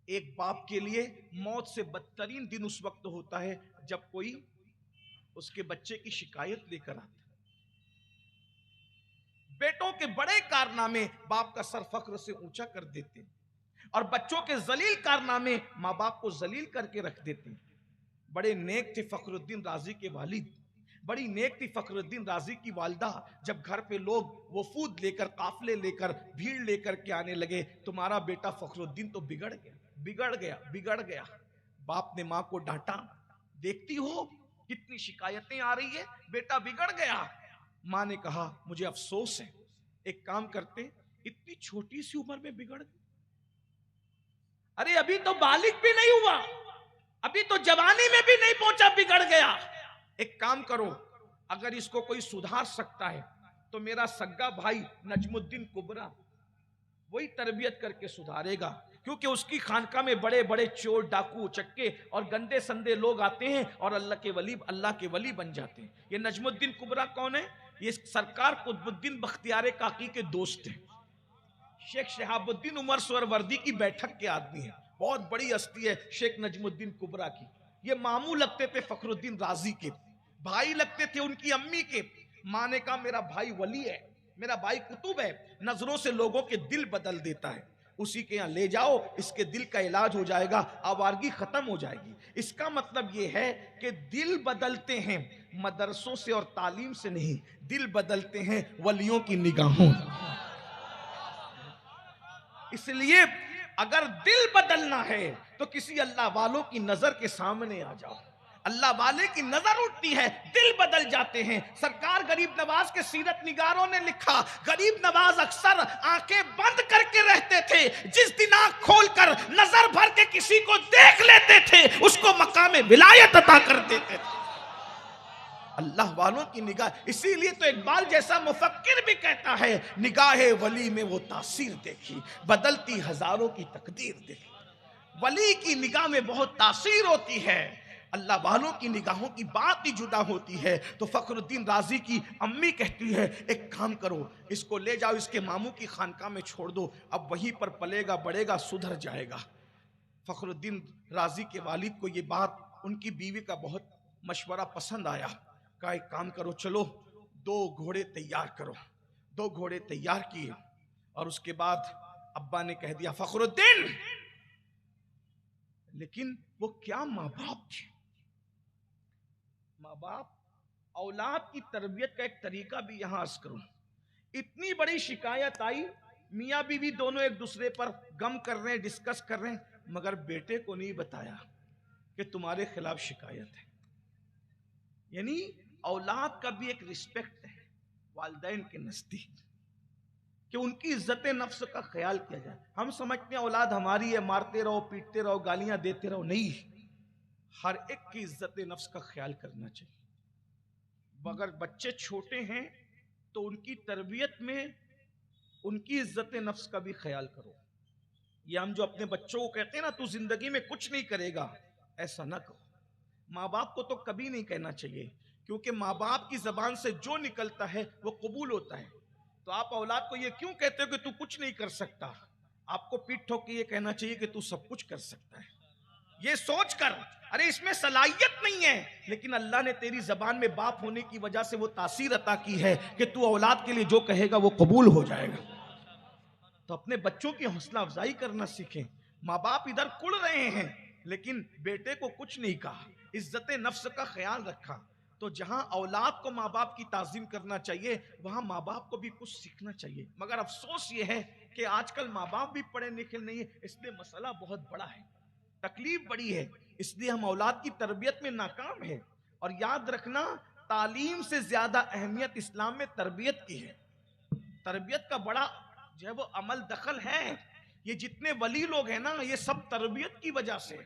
ایک باپ کے لیے موت سے بدترین دن اس وقت ہوتا ہے جب کوئی اس کے بچے کی شکایت لے کر آتا ہے۔ بیٹوں کے بڑے کارنامے باپ کا سر فخر سے اونچا کر دیتے ہیں، اور بچوں کے ذلیل کارنامے ماں باپ کو ذلیل کر کے رکھ دیتے ہیں۔ بڑے نیک تھے فخر الدین رازی کے والد، بڑی نیک تھی فخر الدین رازی کی والدہ۔ جب گھر پہ لوگ وفود لے کر، قافلے لے کر، بھیڑ لے کر کے آنے لگے، تمہارا بیٹا فخر الدین تو بگڑ گیا بگڑ گیا بگڑ گیا۔ باپ نے ماں کو ڈانٹا، دیکھتی ہو کتنی شکایتیں آ رہی ہے، بیٹا بگڑ گیا۔ ماں نے کہا مجھے افسوس ہے، ایک کام کرتے، اتنی چھوٹی سی عمر میں بگڑ گیا، ارے ابھی تو بالغ بھی نہیں ہوا، ابھی تو جوانی میں بھی نہیں پہنچا، بگڑ گیا۔ ایک کام کرو، اگر اس کو کوئی سدھار سکتا ہے تو میرا سگا بھائی نجم الدین کبرا، وہی تربیت کر کے سدھارے گا، کیونکہ اس کی خانقاہ میں بڑے بڑے چور، ڈاکو، چکے اور گندے سندے لوگ آتے ہیں اور اللہ کے ولی بن جاتے ہیں۔ یہ نجم الدین کبرا کون ہے؟ یہ سرکار قطب الدین بختیار کاکی کے دوست ہیں، شیخ شہاب الدین عمر سہروردی کی بیٹھک کے آدمی ہیں، بہت بڑی ہستی ہے شیخ نجم الدین کبرا کی۔ یہ ماموں لگتے تھے فخر الدین رازی کے، بھائی لگتے تھے ان کی امی کے۔ ماں نے کہا میرا بھائی ولی ہے، میرا بھائی قطب ہے، نظروں سے لوگوں کے دل بدل دیتا ہے، اسی کے یہاں لے جاؤ، اس کے دل کا علاج ہو جائے گا، آوارگی ختم ہو جائے گی۔ اس کا مطلب یہ ہے کہ دل بدلتے ہیں مدرسوں سے اور تعلیم سے نہیں، دل بدلتے ہیں ولیوں کی نگاہوں۔ اس لیے اگر دل بدلنا ہے تو کسی اللہ والوں کی نظر کے سامنے آ جاؤ، اللہ والے کی نظر اٹھتی ہے، دل بدل جاتے ہیں۔ سرکار غریب نواز کے سیرت نگاروں نے لکھا، غریب نواز اکثر آنکھیں بند کر کے رہتے تھے، جس دن آنکھ کھول کر نظر بھر کے کسی کو دیکھ لیتے تھے اس کو مقام ولایت عطا کر دیتے تھے۔ اللہ والوں کی نگاہ، اسی لیے تو اقبال جیسا مفکر بھی کہتا ہے، نگاہ ولی میں وہ تاثیر دیکھی، بدلتی ہزاروں کی تقدیر دیکھی۔ ولی کی نگاہ میں بہت تاثیر ہوتی ہے، اللہ والوں کی نگاہوں کی بات ہی جدا ہوتی ہے۔ تو فخر الدین رازی کی امی کہتی ہے ایک کام کرو، اس کو لے جاؤ، اس کے ماموں کی خانقاہ میں چھوڑ دو، اب وہیں پر پلے گا بڑھے گا، سدھر جائے گا۔ فخر الدین رازی کے والد کو یہ بات ان کی بیوی کا بہت مشورہ پسند آیا، کہا ایک کام کرو، چلو 2 گھوڑے تیار کرو۔ 2 گھوڑے تیار کیے، اور اس کے بعد ابا نے کہہ دیا فخر الدین، لیکن وہ کیا ماں باپ تھے، ماں باپ اولاد کی تربیت کا ایک طریقہ بھی یہاں عرض کروں۔ اتنی بڑی شکایت آئی، میاں بیوی دونوں ایک دوسرے پر غم کر رہے ہیں، ڈسکس کر رہے ہیں، مگر بیٹے کو نہیں بتایا کہ تمہارے خلاف شکایت ہے۔ یعنی اولاد کا بھی ایک رسپیکٹ ہے والدین کے نزدیک، کہ ان کی عزت نفس کا خیال کیا جائے۔ ہم سمجھتے ہیں اولاد ہماری ہے، مارتے رہو، پیٹتے رہو، گالیاں دیتے رہو، نہیں، ہر ایک کی عزت نفس کا خیال کرنا چاہیے۔ اگر بچے چھوٹے ہیں تو ان کی تربیت میں ان کی عزت نفس کا بھی خیال کرو۔ یہ ہم جو اپنے بچوں کو کہتے ہیں نا تو زندگی میں کچھ نہیں کرے گا، ایسا نہ کرو۔ ماں باپ کو تو کبھی نہیں کہنا چاہیے، کیونکہ ماں باپ کی زبان سے جو نکلتا ہے وہ قبول ہوتا ہے۔ تو آپ اولاد کو یہ کیوں کہتے ہو کہ تو کچھ نہیں کر سکتا؟ آپ کو پیٹ ٹھوک کے یہ کہنا چاہیے کہ تو سب کچھ کر سکتا ہے، یہ سوچ کر ارے اس میں صلاحیت نہیں ہے، لیکن اللہ نے تیری زبان میں باپ ہونے کی وجہ سے وہ تاثیر عطا کی ہے کہ تو اولاد کے لیے جو کہے گا وہ قبول ہو جائے گا۔ تو اپنے بچوں کی حوصلہ افزائی کرنا سیکھیں۔ ماں باپ ادھر کڑ رہے ہیں لیکن بیٹے کو کچھ نہیں کہا، عزت نفس کا خیال رکھا۔ تو جہاں اولاد کو ماں باپ کی تعظیم کرنا چاہیے وہاں ماں باپ کو بھی کچھ سیکھنا چاہیے۔ مگر افسوس یہ ہے کہ آج کل ماں باپ بھی پڑھے لکھے نہیں ہیں، اس لیے مسئلہ بہت بڑا ہے، تکلیف بڑی ہے، اس لیے ہم اولاد کی تربیت میں ناکام ہیں۔ اور یاد رکھنا، تعلیم سے زیادہ اہمیت اسلام میں تربیت کی ہے۔ تربیت کا بڑا جو ہے وہ عمل دخل ہے۔ یہ جتنے ولی لوگ ہیں نا یہ سب تربیت کی وجہ سے۔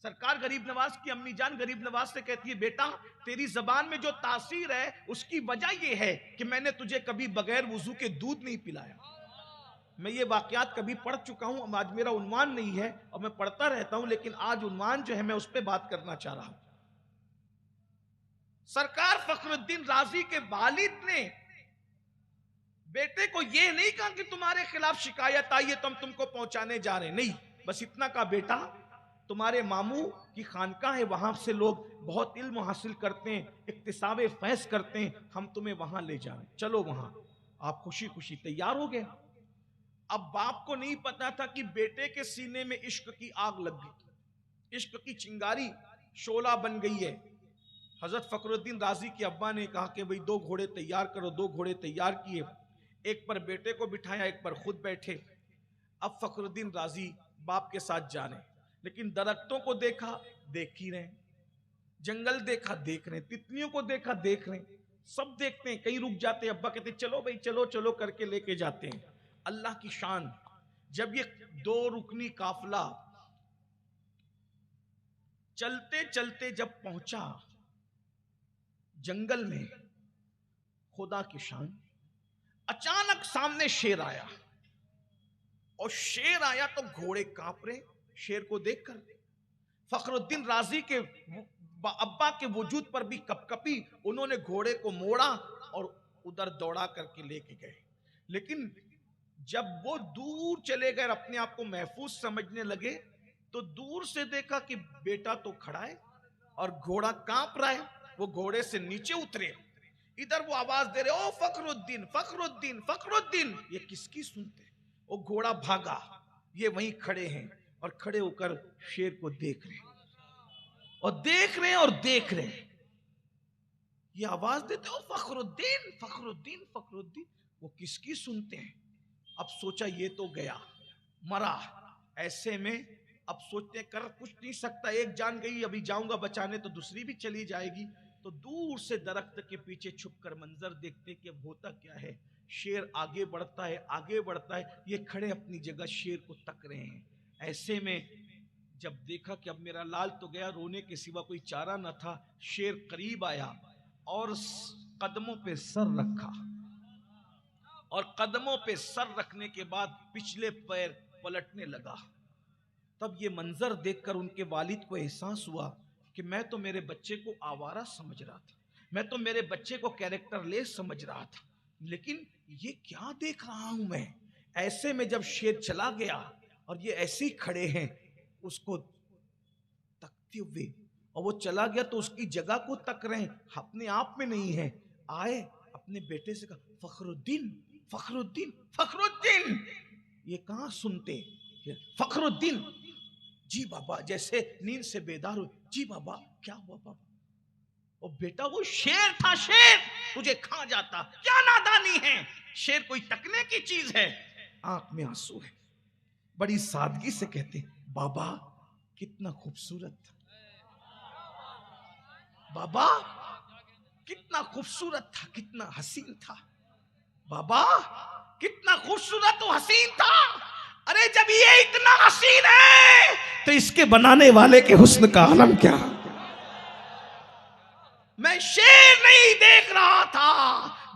سرکار غریب نواز کی امی جان غریب نواز سے کہتی ہے بیٹا تیری زبان میں جو تاثیر ہے اس کی وجہ یہ ہے کہ میں نے تجھے کبھی بغیر وضو کے دودھ نہیں پلایا۔ میں یہ واقعات کبھی پڑھ چکا ہوں، آج میرا عنوان نہیں ہے اور میں پڑھتا رہتا ہوں، لیکن آج عنوان جو ہے میں اس پہ بات کرنا چاہ رہا ہوں۔ سرکار فخر الدین رازی کے والد نے بیٹے کو یہ نہیں کہا کہ تمہارے خلاف شکایت آئی ہے تو ہم تم کو پہنچانے جا رہے ہیں، نہیں، بس اتنا کہا بیٹا تمہارے ماموں کی خانقاہ ہے، وہاں سے لوگ بہت علم حاصل کرتے ہیں، اکتساب فیض کرتے ہیں، ہم تمہیں وہاں لے جائیں، چلو وہاں۔ آپ خوشی خوشی تیار ہو گئے۔ اب باپ کو نہیں پتا تھا کہ بیٹے کے سینے میں عشق کی آگ لگ گئی، عشق کی چنگاری شعلہ بن گئی ہے۔ حضرت فخر الدین رازی کے ابا نے کہا کہ بھئی 2 گھوڑے تیار کرو، 2 گھوڑے تیار کیے، ایک پر بیٹے کو بٹھایا، ایک پر خود بیٹھے۔ اب فخر الدین رازی باپ کے ساتھ جا رہے ہیں، لیکن درختوں کو دیکھا دیکھ ہی رہے، جنگل دیکھا دیکھ رہے، تتلیوں کو دیکھا دیکھ رہے، سب دیکھتے ہیں، کہیں رک جاتے ہیں، ابا کہتے ہیں چلو بھئی چلو چلو کر کے لے کے جاتے ہیں۔ اللہ کی شان، جب یہ 2 رکنی قافلہ چلتے چلتے جب پہنچا جنگل میں، خدا کی شان، اچانک سامنے شیر آیا، اور شیر آیا تو گھوڑے کانپ رہے شیر کو دیکھ کر۔ فخر الدین رازی کے ابا کے وجود پر بھی کپ کپی، انہوں نے گھوڑے کو موڑا اور ادھر دوڑا کر کے لے کے گئے۔ لیکن جب وہ دور چلے گئے، اپنے آپ کو محفوظ سمجھنے لگے، تو دور سے دیکھا کہ بیٹا تو کھڑا ہے اور گھوڑا کانپ رہا ہے۔ وہ گھوڑے سے نیچے اترے، ادھر وہ آواز دے رہے، او فخر الدین فخر الدین فخر الدین، یہ کس کی سنتے؟ وہ گھوڑا بھاگا، یہ وہیں کھڑے ہیں اور کھڑے ہو کر شیر کو دیکھ رہے ہیں اور دیکھ رہے ہیں اور دیکھ رہے ہیں۔ یہ آواز دیتے، او فخر الدین فخر الدین فخر الدین، وہ کس کی سنتے ہیں؟ اب سوچا یہ تو گیا مرا، ایسے میں اب سوچتے کر کچھ نہیں سکتا، ایک جان گئی، ابھی جاؤں گا بچانے تو دوسری بھی چلی جائے گی، تو دور سے درخت کے پیچھے چھپ کر منظر دیکھتے کہ اب ہوتا کیا ہے۔ شیر آگے بڑھتا ہے آگے بڑھتا ہے، یہ کھڑے اپنی جگہ شیر کو تک رہے ہیں۔ ایسے میں جب دیکھا کہ اب میرا لال تو گیا، رونے کے سوا کوئی چارہ نہ تھا، شیر قریب آیا اور قدموں پہ سر رکھا، اور قدموں پہ سر رکھنے کے بعد پچھلے پیر پلٹنے لگا۔ تب یہ منظر دیکھ کر ان کے والد کو احساس ہوا کہ میں تو میرے بچے کو آوارہ سمجھ رہا تھا، میں تو میرے بچے کو کیریکٹر لیس سمجھ رہا تھا، لیکن یہ کیا دیکھ رہا ہوں میں؟ ایسے میں جب شیر چلا گیا اور یہ ایسے ہی کھڑے ہیں اس کو تکتے ہوئے، اور وہ چلا گیا تو اس کی جگہ کو تک رہے ہیں، اپنے آپ میں نہیں ہے۔ آئے اپنے بیٹے سے کہا، فخر الدین فخر الدین فخر الدین، یہ کہاں سنتے؟ فخر الدین، جی بابا، جیسے نیند سے بیدار ہوئے، جی بابا کیا ہوا بابا؟ اور بیٹا وہ شیر تھا، شیر تجھے کھا جاتا، کیا نادانی ہے، شیر کوئی تکنے کی چیز ہے؟ آنکھ میں آنسو ہے، بڑی سادگی سے کہتے ہیں، بابا کتنا خوبصورت تھا، بابا کتنا خوبصورت تھا، کتنا حسین تھا، بابا کتنا خوبصورت و حسین تھا۔ ارے جب یہ اتنا حسین ہے تو اس کے بنانے والے کے حسن کا عالم کیا؟ میں شیر نہیں دیکھ رہا تھا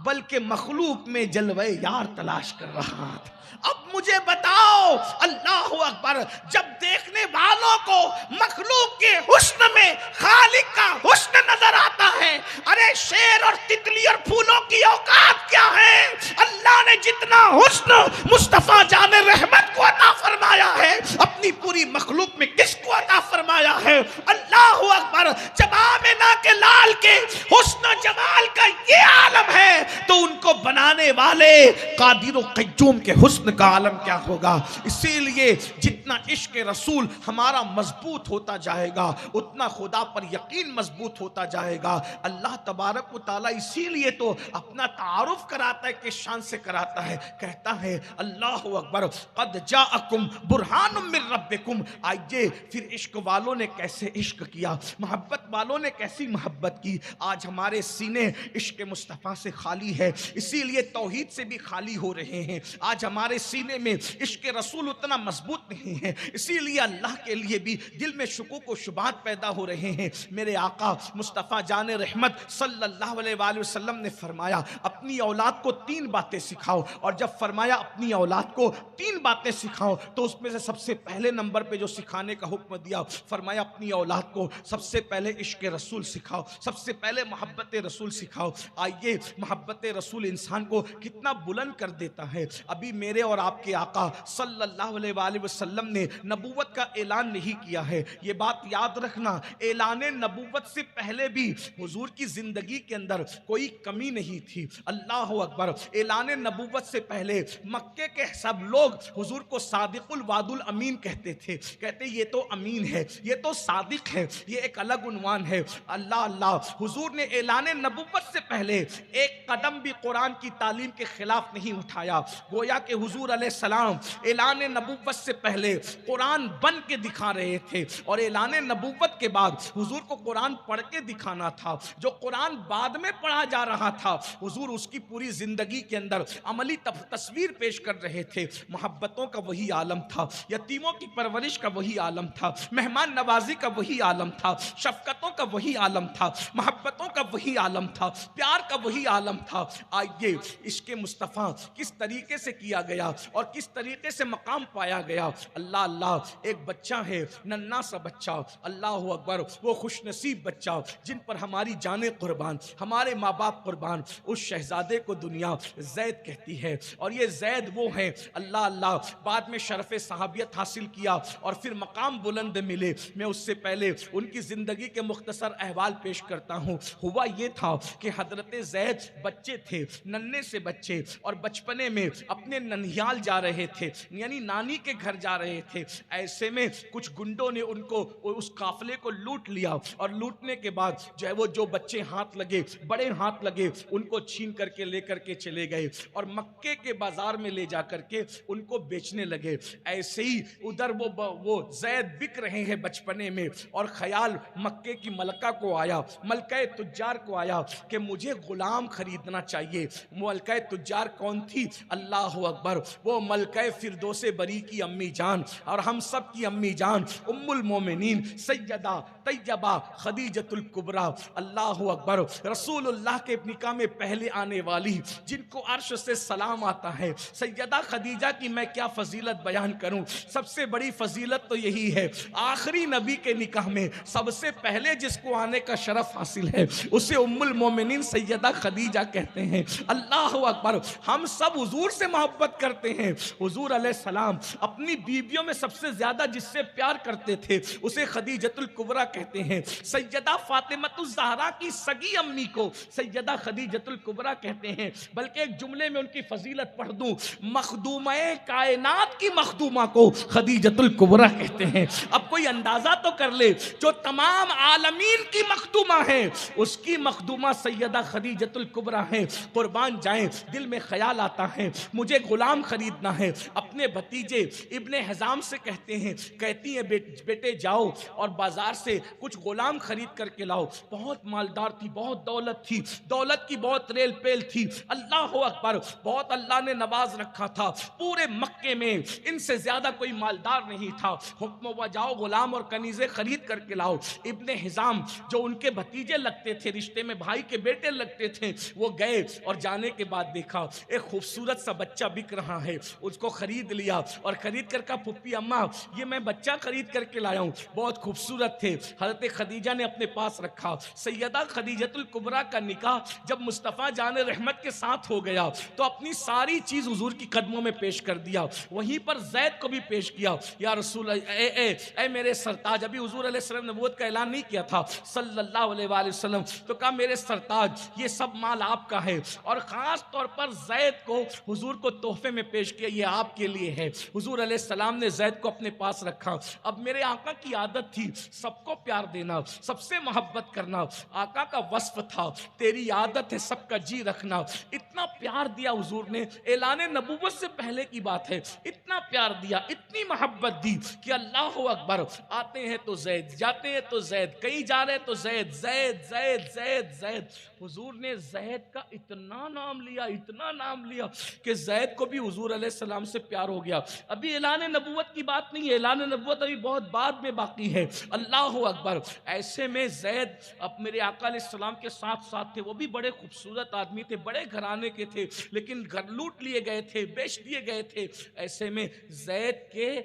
بلکہ مخلوق میں جلوہ یار تلاش کر رہا تھا۔ اب مجھے بتاؤ، اللہ اکبر، جب دیکھنے والوں کو مخلوق کے حسن میں خالق کا حسن نظر آتا ہے، ارے شیر اور تتلی اور پھولوں کی اوقات کیا ہے؟ اللہ نے جتنا حسن مصطفیٰ جان رحمت کو عطا فرمایا ہے، اپنی پوری مخلوق میں کس کو عطا فرمایا ہے؟ اللہ اکبر، جب آمنہ کے لال کے حسن و جمال کا یہ عالم ہے تو ان کو بنانے والے قادر و قیوم کے حسن کا عالم کیا ہوگا؟ اسی لیے جتنا عشق رسول ہمارا مضبوط ہوتا جائے گا اتنا خدا پر یقین مضبوط ہوتا جائے گا۔ اللہ تبارک و تعالیٰ اسی لیے تو اپنا تعارف کراتا ہے، کہ شان سے کراتا ہے، کہتا ہے اللہ اکبر، قد جاءکم برہان من ربکم۔ آئیے پھر عشق والوں نے کیسے عشق کیا، محبت والوں نے کیسی محبت کی۔ آج ہمارے سینے عشق مصطفیٰ سے خالی ہے، اسی لیے توحید سے بھی خالی ہو رہے ہیں۔ آج ہمارے سینے میں عشق رسول اتنا مضبوط نہیں ہے، اسی لیے اللہ کے لیے بھی دل میں شکوک و شبہات پیدا ہو رہے ہیں۔ میرے آقا مصطفیٰ جان رحمت صلی اللہ علیہ وآلہ وسلم نے فرمایا اپنی اولاد کو 3 باتیں سکھاؤ، اور جب فرمایا اپنی اولاد کو 3 باتیں سکھاؤ تو اس میں سے سب سے پہلے نمبر پہ جو سکھانے کا حکم دیا، فرمایا اپنی اولاد کو سب سے پہلے عشق رسول سکھاؤ، سب سے پہلے محبت رسول سکھاؤ۔ آئیے محبت رسول انسان انسان کو کتنا بلند کر دیتا ہے۔ ابھی میرے اور آپ کے آقا صلی اللہ علیہ وآلہ وسلم نے نبوت کا اعلان نہیں کیا ہے، یہ بات یاد رکھنا۔ اعلان نبوت سے پہلے بھی حضور کی زندگی کے اندر کوئی کمی نہیں تھی۔ اللہ اکبر۔ اعلان نبوت سے پہلے مکے کے سب لوگ حضور کو صادق الوعد الامین کہتے تھے، کہتے یہ تو امین ہے، یہ تو صادق ہے، یہ ایک الگ عنوان ہے۔ اللہ اللہ، حضور نے اعلان نبوت سے پہلے ایک قدم بھی قرآن کی تعلیم کے خلاف نہیں اٹھایا۔ گویا کہ حضور علیہ السلام اعلان نبوت سے پہلے قرآن بن کے دکھا رہے تھے، اور اعلان نبوت کے بعد حضور کو قرآن پڑھ کے دکھانا تھا۔ جو قرآن بعد میں پڑھا جا رہا تھا، حضور اس کی پوری زندگی کے اندر عملی تصویر پیش کر رہے تھے۔ محبتوں کا وہی عالم تھا، یتیموں کی پرورش کا وہی عالم تھا، مہمان نوازی کا وہی عالم تھا، شفقتوں کا وہی عالم تھا، محبتوں کا وہی عالم تھا، پیار کا وہی عالم تھا۔ آئیے عشق مصطفیٰ کس طریقے سے کیا گیا اور کس طریقے سے مقام پایا گیا۔ اللہ اللہ، ایک بچہ ہے، ننھا سا بچہ، اللہ اکبر، وہ خوش نصیب بچہ جن پر ہماری جانیں قربان، ہمارے ماں باپ قربان، اس شہزادے کو دنیا زید کہتی ہے، اور یہ زید وہ ہیں اللہ اللہ بعد میں شرف صحابیت حاصل کیا اور پھر مقام بلند ملے۔ میں اس سے پہلے ان کی زندگی کے مختصر احوال پیش کرتا ہوں۔ ہوا یہ تھا کہ حضرت زید بچے تھے، ننھے سے بچے، اور بچپنے میں اپنے ننھیال جا رہے تھے، یعنی نانی کے گھر جا رہے تھے۔ ایسے میں کچھ گنڈوں نے ان کو اس قافلے کو لوٹ لیا، اور لوٹنے کے بعد جو ہے وہ جو بچے ہاتھ لگے، بڑے ہاتھ لگے، ان کو چھین کر کے لے کر کے چلے گئے، اور مکے کے بازار میں لے جا کر کے ان کو بیچنے لگے۔ ایسے ہی ادھر وہ زید بک رہے ہیں بچپنے میں، اور خیال مکے کی ملکہ کو آیا، ملکہ تجار کو آیا کہ مجھے غلام خریدنا چاہیے۔ ملکہ تجار کون تھی؟ اللہ اکبر، وہ ملکہ فردوس بری کی امی جان، اور ہم سب کی امی جان ام المومنین سیدہ طیبہ خدیجۃ الکبریٰ، اللہ اکبر، رسول اللہ کے نکاح میں پہلے آنے والی، جن کو عرش سے سلام آتا ہے۔ سیدہ خدیجہ کی میں کیا فضیلت بیان کروں، سب سے بڑی فضیلت تو یہی ہے، آخری نبی کے نکاح میں سب سے پہلے جس کو آنے کا شرف حاصل ہے اسے ام المومنین سیدہ خدیجہ کہتے ہیں۔ اللہ اکبر، ہم سب حضور سے محبت کرتے ہیں۔ حضور علیہ السلام اپنی بیویوں میں سب سے زیادہ جس سے پیار کرتے تھے اسے خدیجۃ الکبریٰ کہتے ہیں۔ سیدہ فاطمۃ الزہرا کی سگی امی کو سیدہ خدیجۃ الکبریٰ کہتے ہیں۔ بلکہ ایک جملے میں ان کی فضیلت پڑھ دوں، مخدومہ کائنات کی مخدومہ کو خدیجۃ الکبریٰ کہتے ہیں۔ اب کوئی اندازہ تو کر لے، جو تمام عالمین کی مخدومہ ہے اس کی مخدومہ سیدہ خدیجۃ الکبریٰ ہے۔ قربان جائیں، دل میں خیال آتا ہے مجھے غلام خریدنا ہے۔ اپنے بھتیجے ابن حزام سے کہتی ہیں بیٹے جاؤ اور بازار سے کچھ غلام خرید کر کے لاؤ۔ بہت مالدار تھی، بہت دولت تھی، دولت کی بہت ریل پیل تھی۔ اللہ اکبر، بہت اللہ نے نواز رکھا تھا، پورے مکے میں ان سے زیادہ کوئی مالدار نہیں تھا۔ حکم ہوا جاؤ غلام اور کنیزیں خرید کر کے لاؤ۔ ابن حزام جو ان کے بھتیجے لگتے تھے، رشتے میں بھائی کے بیٹے لگتے تھے، وہ گئے اور جانے کے بعد دیکھا ایک خوبصورت سا بچہ بک رہا ہے، اس کو خرید لیا اور خرید کر کہا پھپھی اماں یہ میں بچہ خرید کر کے لایا ہوں، بہت خوبصورت تھے۔ حضرت خدیجہ نے اپنے پاس رکھا۔ سیدہ خدیجۃ الکبریٰ کا نکاح جب مصطفیٰ جان رحمت کے ساتھ ہو گیا تو اپنی ساری چیز حضور کی قدموں میں پیش کر دیا، وہیں پر زید کو بھی پیش کیا۔ یا رسول اے میرے سرتاج، ابھی حضور علیہ السلام نے نبوت کا اعلان نہیں کیا تھا صلی اللہ علیہ وآلہ وسلم، تو کہا میرے سرتاج یہ سب مال آپ کا ہے، اور خاص طور پر زید کو حضور کو تحفے میں پیش کیا، یہ آپ کے لیے ہے۔ حضور علیہ السلام نے زید کو اپنے پاس رکھا۔ اب میرے آقا کی عادت تھی سب کو پیار دینا، سب سے محبت کرنا، آقا کا وصف تھا تیری عادت ہے سب کا جی رکھنا۔ اتنا پیار دیا حضور نے، اعلان نبوت سے پہلے کی بات ہے، اتنا پیار دیا، اتنی محبت دی کہ اللہ اکبر، آتے ہیں تو زید، جاتے ہیں تو زید، کہیں جا رہے تو زید زید زید زید زید۔ حضور نے زید کا اتنا نام لیا، اتنا نام لیا کہ زید کو بھی حضور علیہ السلام سے پیار ہو گیا۔ ابھی اعلان نبوت کی بات نہیں ہے، اعلان نبوت ابھی بہت بعد میں باقی ہے۔ اللہ اکبر، ایسے میں زید اب میرے آقا علیہ السلام کے ساتھ ساتھ تھے، وہ بھی بڑے خوبصورت آدمی تھے، بڑے گھرانے کے تھے، لیکن گھر لوٹ لیے گئے تھے، بیچ دیے گئے تھے۔ ایسے میں زید کے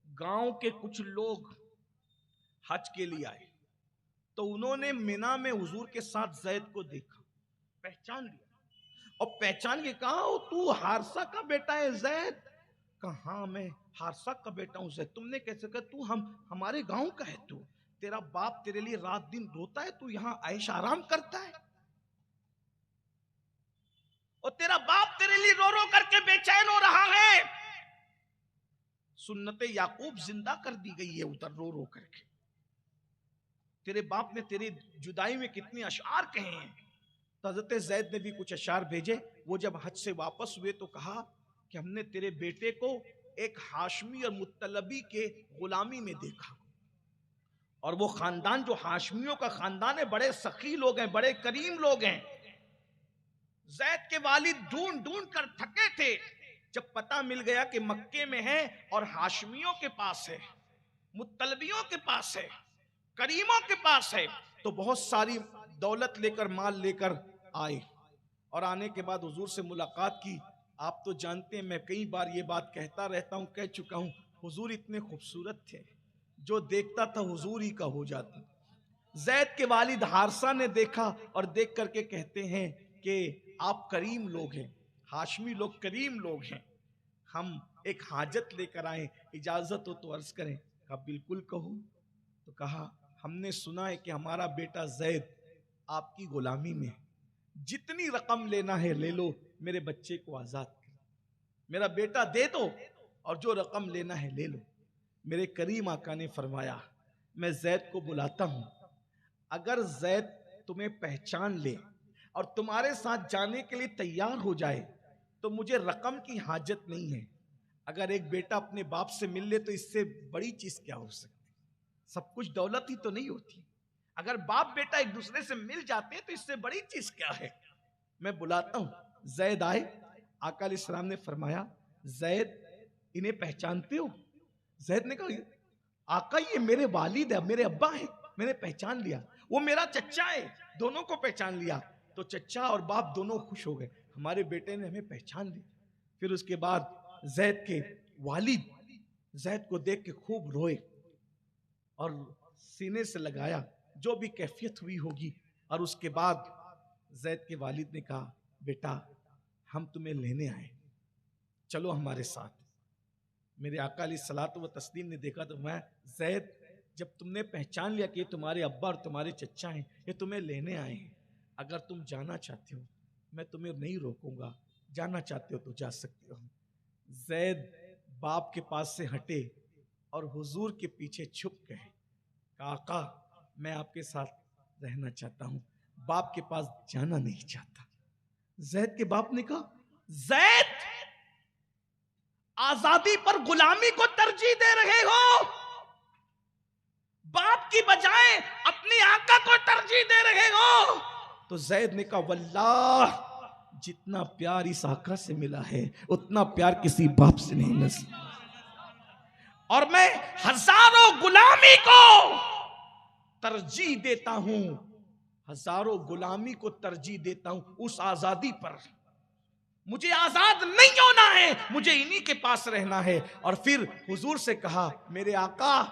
گاؤں کے کچھ لوگ حج کے لیے آئے تو انہوں نے مینا میں حضور کے ساتھ زید کو دیکھا، پہچان لیا، اور پہچان کے کہا تو حارثہ کا بیٹا ہے زید؟ کہا ہاں میں حارثہ کا بیٹا ہوں زید۔ تم نے کیسے کہا؟ تو ہمارے گاؤں کا ہے، تو تیرا باپ تیرے لیے رات دن روتا ہے، تو یہاں عیش آرام کرتا ہے، اور تیرا باپ تیرے لیے رو رو کر کے بے چین ہو رہا ہے۔ سنت یعقوب زندہ کر دی گئی ہے ادھر رو رو کر کے۔ تیرے باپ نے تیری جدائی میں کتنے اشعار کہے ہیں۔ تو حضرت زید نے بھی کچھ اشعار بھیجے۔ وہ جب حج سے واپس ہوئے تو کہا کہ ہم نے تیرے بیٹے کو ایک ہاشمی اور مطلبی کے غلامی میں دیکھا، اور وہ خاندان جو ہاشمیوں کا خاندان ہے بڑے سخی لوگ ہیں، بڑے کریم لوگ ہیں۔ زید کے والد ڈھونڈ ڈھونڈ کر تھکے تھے، جب پتہ مل گیا کہ مکے میں ہے اور ہاشمیوں کے پاس ہے، مطلبیوں کے پاس ہے، کریموں کے پاس ہے، تو بہت ساری دولت لے کر مال لے کر آئے، اور آنے کے بعد حضور سے ملاقات کی۔ آپ تو جانتے ہیں میں کئی بار یہ بات کہتا رہتا ہوں، کہہ چکا ہوں، حضور اتنے خوبصورت تھے، جو دیکھتا تھا حضور ہی کا ہو جاتا۔ زید کے والد حارثہ نے دیکھا اور دیکھ کر کے کہتے ہیں کہ آپ کریم لوگ ہیں، ہاشمی لوگ کریم لوگ ہیں، ہم ایک حاجت لے کر آئیں، اجازت ہو تو عرض کریں۔ کہا بالکل کہو۔ تو کہا ہم نے سنا ہے کہ ہمارا بیٹا زید آپ کی غلامی میں، جتنی رقم لینا ہے لے لو، میرے بچے کو آزاد کر، میرا بیٹا دے دو، اور جو رقم لینا ہے لے لو۔ میرے کریم آقا نے فرمایا میں زید کو بلاتا ہوں، اگر زید تمہیں پہچان لے اور تمہارے ساتھ جانے کے لیے تیار ہو جائے تو مجھے رقم کی حاجت نہیں ہے۔ اگر ایک بیٹا اپنے باپ سے مل لے تو اس سے بڑی چیز کیا ہو سکتی؟ سب کچھ دولت ہی تو نہیں ہوتی۔ اگر باپ بیٹا ایک دوسرے سے مل جاتے ہیں تو اس سے بڑی چیز کیا ہے؟ میں بلاتا ہوں۔ زید آئے۔ آقا علیہ السلام نے فرمایا زید انہیں پہچانتے ہو؟ زید نے کہا آقا یہ میرے والد ہے، میرے ابا ہیں، میں نے پہچان لیا، وہ میرا چچا ہے، دونوں کو پہچان لیا۔ تو چچا اور باپ دونوں خوش ہو گئے، ہمارے بیٹے نے ہمیں پہچان لیا۔ پھر اس کے بعد زید کے والد زید کو دیکھ کے خوب روئے اور سینے سے لگایا، جو بھی کیفیت ہوئی ہوگی۔ اور اس کے بعد زید کے والد نے کہا بیٹا ہم تمہیں لینے آئے، چلو ہمارے ساتھ۔ میرے آقا علیہ الصلوۃ والتسلیم نے دیکھا تو میں زید جب تم نے پہچان لیا کہ یہ تمہارے ابا اور تمہارے چچا ہیں، یہ تمہیں لینے آئے ہیں، اگر تم جانا چاہتے ہو میں تمہیں نہیں روکوں گا، جانا چاہتے ہو تو جا سکتے ہو۔ زید باپ کے پاس سے ہٹے اور حضور کے پیچھے چھپ گئے۔ کہا آقا میں آپ کے ساتھ رہنا چاہتا ہوں، باپ کے پاس جانا نہیں چاہتا۔ زید کے باپ نے کہا زید آزادی پر غلامی کو ترجیح دے رہے ہو، باپ کی بجائے اپنی آقا کو ترجیح دے رہے ہو۔ تو زید نے کہا واللہ جتنا پیار اس آقا سے ملا ہے اتنا پیار کسی باپ سے نہیں مل سکتا، اور میں ہزاروں غلامی کو ترجیح دیتا ہوں، ہزاروں غلامی کو ترجیح دیتا ہوں اس آزادی پر۔ مجھے آزاد نہیں ہونا ہے، مجھے انہی کے پاس رہنا ہے۔ اور پھر حضور سے کہا میرے آقا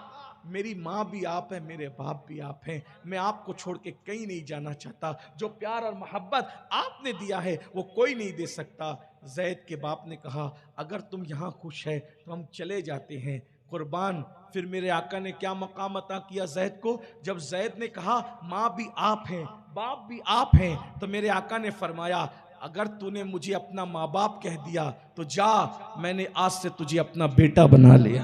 میری ماں بھی آپ ہیں، میرے باپ بھی آپ ہیں، میں آپ کو چھوڑ کے کہیں نہیں جانا چاہتا، جو پیار اور محبت آپ نے دیا ہے وہ کوئی نہیں دے سکتا۔ زید کے باپ نے کہا اگر تم یہاں خوش ہے تو ہم چلے جاتے ہیں قربان۔ پھر میرے آقا نے کیا مقام عطا کیا زید کو؟ جب زید نے کہا ماں بھی آپ ہیں باپ بھی آپ ہیں، تو میرے آقا نے فرمایا اگر تو نے مجھے اپنا ماں باپ کہہ دیا تو جا، میں نے آج سے تجھے اپنا بیٹا بنا لیا۔